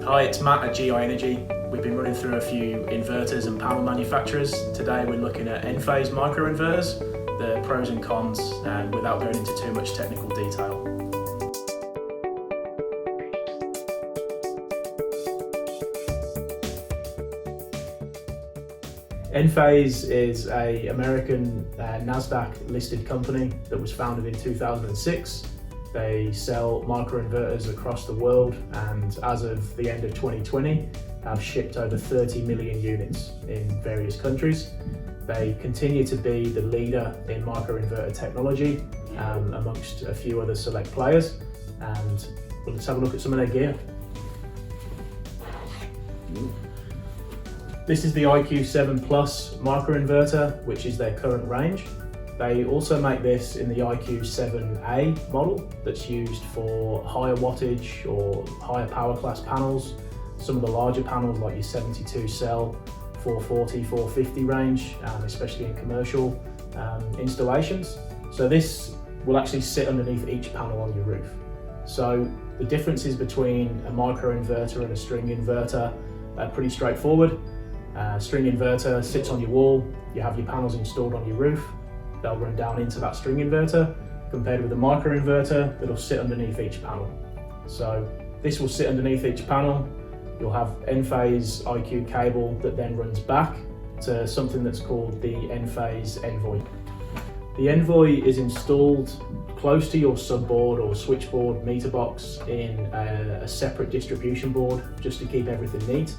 Hi, it's Matt at GI Energy. We've been running through a few inverters and panel manufacturers. Today we're looking at Enphase microinverters, the pros and cons, and without going into too much technical detail. Enphase is an American NASDAQ listed company that was founded in 2006. They sell microinverters across the world, and as of the end of 2020 have shipped over 30 million units in various countries. They continue to be the leader in microinverter technology amongst a few other select players, and let's have a look at some of their gear. This is the IQ7 Plus microinverter, which is their current range. They also make this in the IQ7A model that's used for higher wattage or higher power class panels. Some of the larger panels like your 72 cell, 440, 450 range, especially in commercial installations. So this will actually sit underneath each panel on your roof. So the differences between a microinverter and a string inverter are pretty straightforward. String inverter sits on your wall, you have your panels installed on your roof, they'll run down into that string inverter, compared with a microinverter that'll sit underneath each panel. So this will sit underneath each panel, you'll have Enphase IQ cable that then runs back to something that's called the Enphase Envoy. The Envoy is installed close to your subboard or switchboard meter box in a separate distribution board just to keep everything neat.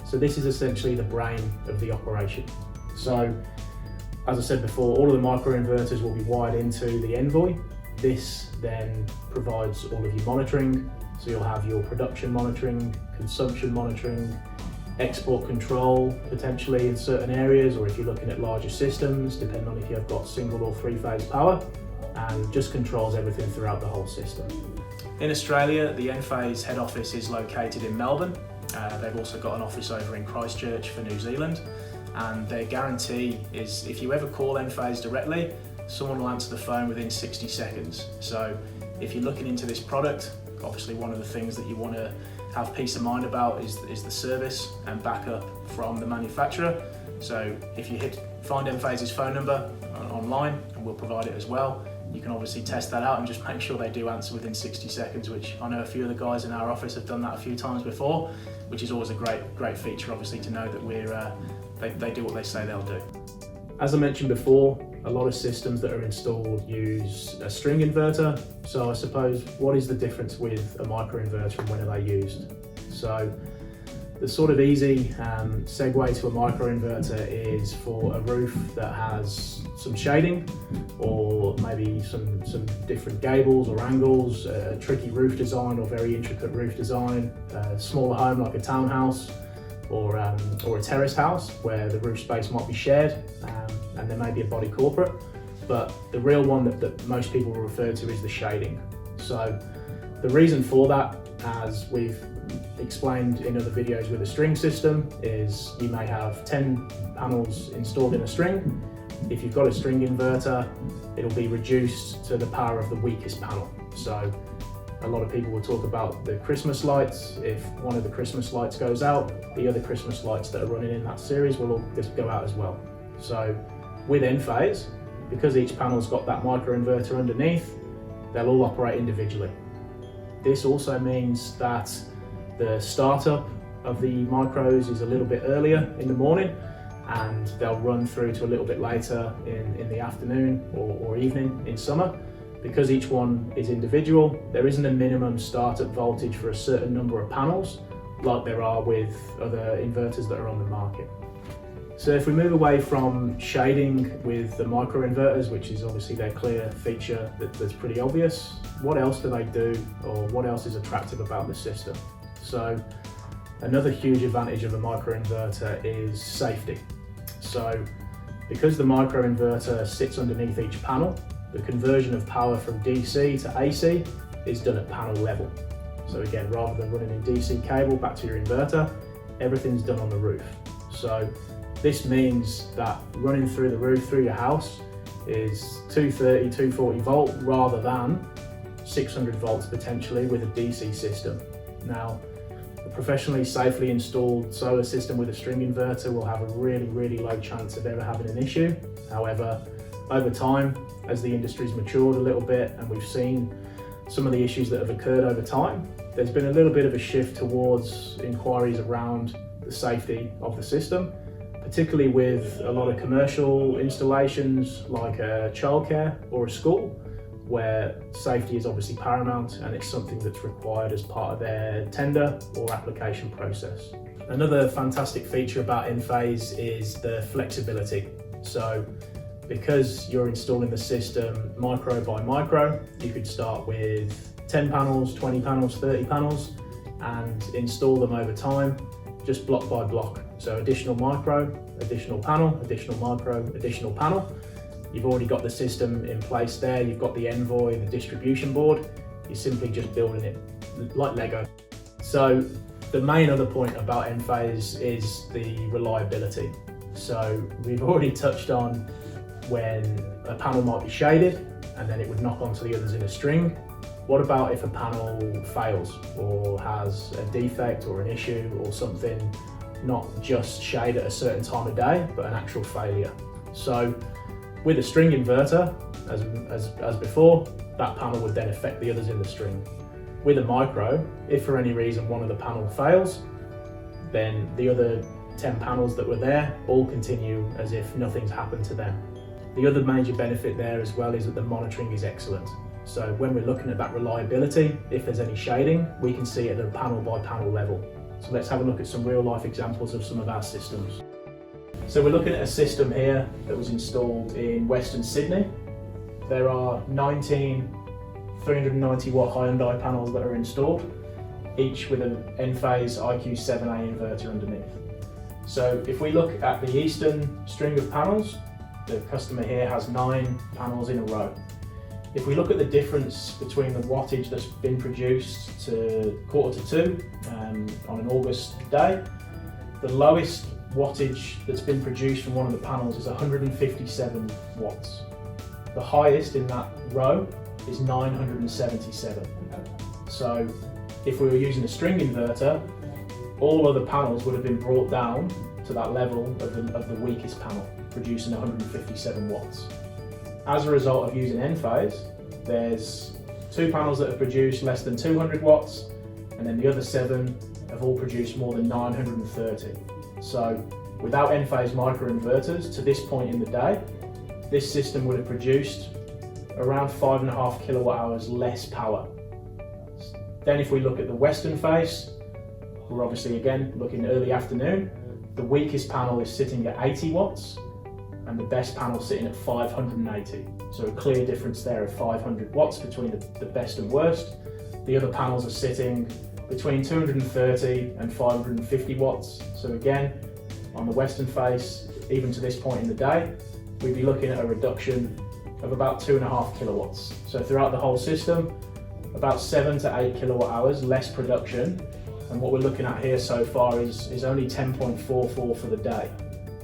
So this is essentially the brain of the operation. So, as I said before, all of the microinverters will be wired into the Envoy. This then provides all of your monitoring. So you'll have your production monitoring, consumption monitoring, export control potentially in certain areas, or if you're looking at larger systems, depending on if you've got single or three-phase power, and just controls everything throughout the whole system. In Australia, the Enphase head office is located in Melbourne. They've also got an office over in Christchurch for New Zealand, and their guarantee is if you ever call Enphase directly, someone will answer the phone within 60 seconds. So if you're looking into this product, obviously one of the things that you want to have peace of mind about is the service and backup from the manufacturer. So if you find Enphase's phone number online, and we'll provide it as well, you can obviously test that out and just make sure they do answer within 60 seconds, which I know a few of the guys in our office have done that a few times before, which is always a great feature, obviously, to know that they do what they say they'll do. As I mentioned before, a lot of systems that are installed use a string inverter. So I suppose, what is the difference with a microinverter and when are they used? So the sort of easy segue to a microinverter is for a roof that has some shading, or maybe some different gables or angles, a tricky roof design or very intricate roof design, a smaller home like a townhouse or a terrace house where the roof space might be shared, and there may be a body corporate. But the real one that most people will refer to is the shading. So the reason for that, as we've explained in other videos with a string system, is you may have 10 panels installed in a string. If you've got a string inverter, it'll be reduced to the power of the weakest panel. So a lot of people will talk about the Christmas lights. If one of the Christmas lights goes out, the other Christmas lights that are running in that series will all just go out as well. So with Enphase, because each panel's got that microinverter underneath, they'll all operate individually. This also means that the startup of the micros is a little bit earlier in the morning, and they'll run through to a little bit later in the afternoon or evening in summer. Because each one is individual, there isn't a minimum startup voltage for a certain number of panels like there are with other inverters that are on the market. So if we move away from shading with the microinverters, which is obviously their clear feature that's pretty obvious, what else do they do, or what else is attractive about the system? So another huge advantage of a microinverter is safety. So because the microinverter sits underneath each panel, the conversion of power from DC to AC is done at panel level. So again, rather than running a DC cable back to your inverter, everything's done on the roof. So this means that running through the roof, through your house, is 230, 240 volt rather than 600 volts potentially with a DC system. Now, A professionally, safely installed solar system with a string inverter will have a really low chance of ever having an issue. However, over time, as the industry's matured a little bit and we've seen some of the issues that have occurred over time, there's been a little bit of a shift towards inquiries around the safety of the system, particularly with a lot of commercial installations like a childcare or a school, where safety is obviously paramount and it's something that's required as part of their tender or application process. Another fantastic feature about Enphase is the flexibility. So because you're installing the system micro by micro, you could start with 10 panels, 20 panels, 30 panels and install them over time, just block by block. So additional micro, additional panel, additional micro, additional panel. You've already got the system in place there. You've got the Envoy, the distribution board. You're simply just building it like Lego. So the main other point about Enphase is the reliability. So we've already touched on when a panel might be shaded and then it would knock onto the others in a string. What about if a panel fails or has a defect or an issue or something, not just shade at a certain time of day, but an actual failure? So with a string inverter, as before, that panel would then affect the others in the string. With a micro, if for any reason one of the panel fails, then the other 10 panels that were there all continue as if nothing's happened to them. The other major benefit there as well is that the monitoring is excellent. So when we're looking at that reliability, if there's any shading, we can see it at a panel by panel level. So let's have a look at some real life examples of some of our systems. So we're looking at a system here that was installed in Western Sydney. There are 19 390 watt Hyundai panels that are installed, each with an Enphase IQ7A inverter underneath. So if we look at the eastern string of panels, the customer here has 9 panels in a row. If we look at the difference between the wattage that's been produced to 1:45 on an August day, the lowest wattage that's been produced from one of the panels is 157 watts. The highest in that row is 977. So if we were using a string inverter, all other panels would have been brought down to that level of the weakest panel, producing 157 watts. As a result of using Enphase, there's 2 panels that have produced less than 200 watts, and then the other 7 have all produced more than 930. So without Enphase microinverters, to this point in the day, this system would have produced around 5.5 kilowatt hours less power. Then if we look at the western face, we're obviously again looking early afternoon. The weakest panel is sitting at 80 watts and the best panel sitting at 580. So a clear difference there of 500 watts between the best and worst. The other panels are sitting between 230 and 550 watts. So again, on the western face, even to this point in the day, we'd be looking at a reduction of about 2.5 kilowatts. So throughout the whole system, about 7 to 8 kilowatt hours less production. And what we're looking at here so far is only 10.44 for the day.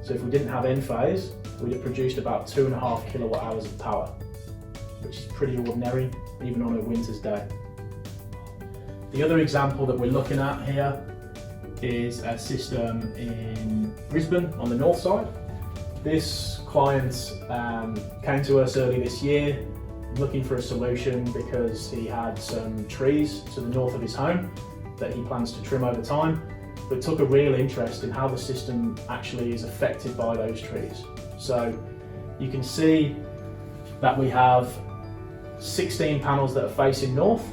So if we didn't have Enphase, we'd have produced about 2.5 kilowatt hours of power, which is pretty ordinary, even on a winter's day. The other example that we're looking at here is a system in Brisbane on the north side. This client came to us early this year looking for a solution because he had some trees to the north of his home that he plans to trim over time, but took a real interest in how the system actually is affected by those trees. So you can see that we have 16 panels that are facing north,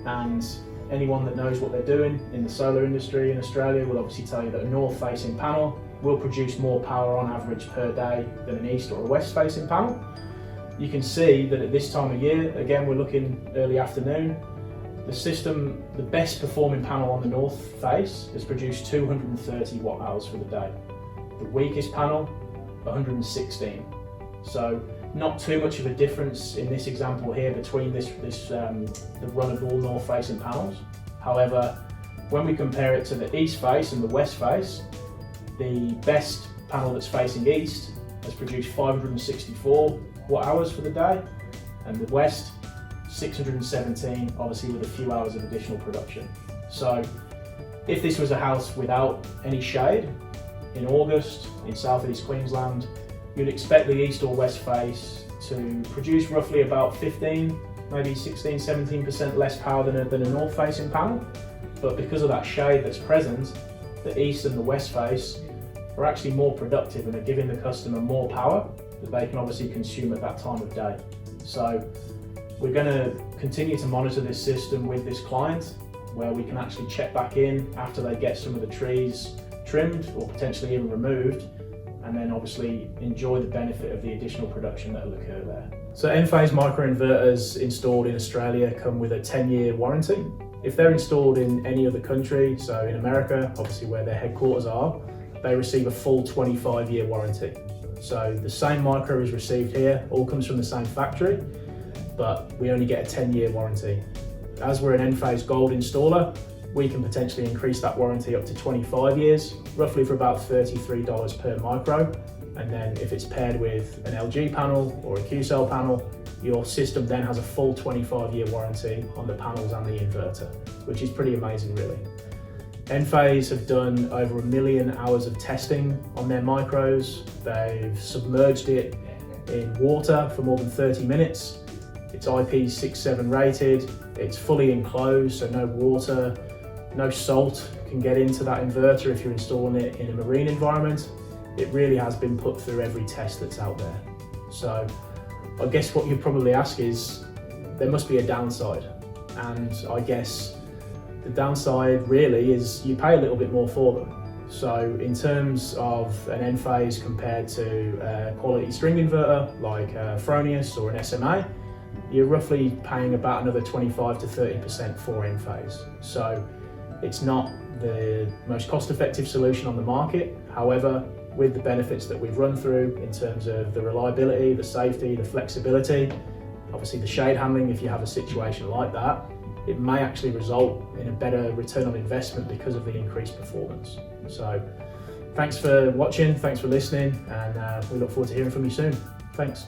and anyone that knows what they're doing in the solar industry in Australia will obviously tell you that a north facing panel will produce more power on average per day than an east or a west facing panel. You can see that at this time of year, again we're looking early afternoon, the system, the best performing panel on the north face has produced 230 watt hours for the day. The weakest panel, 116. So not too much of a difference in this example here between the run of all north facing panels. However, when we compare it to the east face and the west face, the best panel that's facing east has produced 564 watt hours for the day, and the west 617, obviously with a few hours of additional production. So If this was a house without any shade, in August, in South East Queensland, you'd expect the east or west face to produce roughly about 15, maybe 16, 17% less power than a north facing panel. But because of that shade that's present, the east and the west face are actually more productive and are giving the customer more power that they can obviously consume at that time of day. So we're going to continue to monitor this system with this client, where we can actually check back in after they get some of the trees trimmed or potentially even removed, and then obviously enjoy the benefit of the additional production that will occur there. So Enphase microinverters installed in Australia come with a 10-year warranty. If they're installed in any other country, so in America, obviously where their headquarters are, they receive a full 25-year warranty. So the same micro is received here, all comes from the same factory, but we only get a 10-year warranty. As we're an Enphase Gold installer, we can potentially increase that warranty up to 25 years, roughly for about $33 per micro. And then if it's paired with an LG panel or a Q-cell panel, your system then has a full 25-year warranty on the panels and the inverter, which is pretty amazing really. Enphase have done over 1 million hours of testing on their micros. They've submerged it in water for more than 30 minutes. It's IP67 rated, it's fully enclosed, so no water, no salt can get into that inverter if you're installing it in a marine environment. It really has been put through every test that's out there. So I guess what you'd probably ask is, there must be a downside. And I guess the downside really is you pay a little bit more for them. So in terms of an Enphase compared to a quality string inverter like a Fronius or an SMA, you're roughly paying about another 25 to 30% for Enphase. So it's not the most cost-effective solution on the market. However, with the benefits that we've run through in terms of the reliability, the safety, the flexibility, obviously the shade handling if you have a situation like that, it may actually result in a better return on investment because of the increased performance. So thanks for watching, thanks for listening, and we look forward to hearing from you soon. Thanks.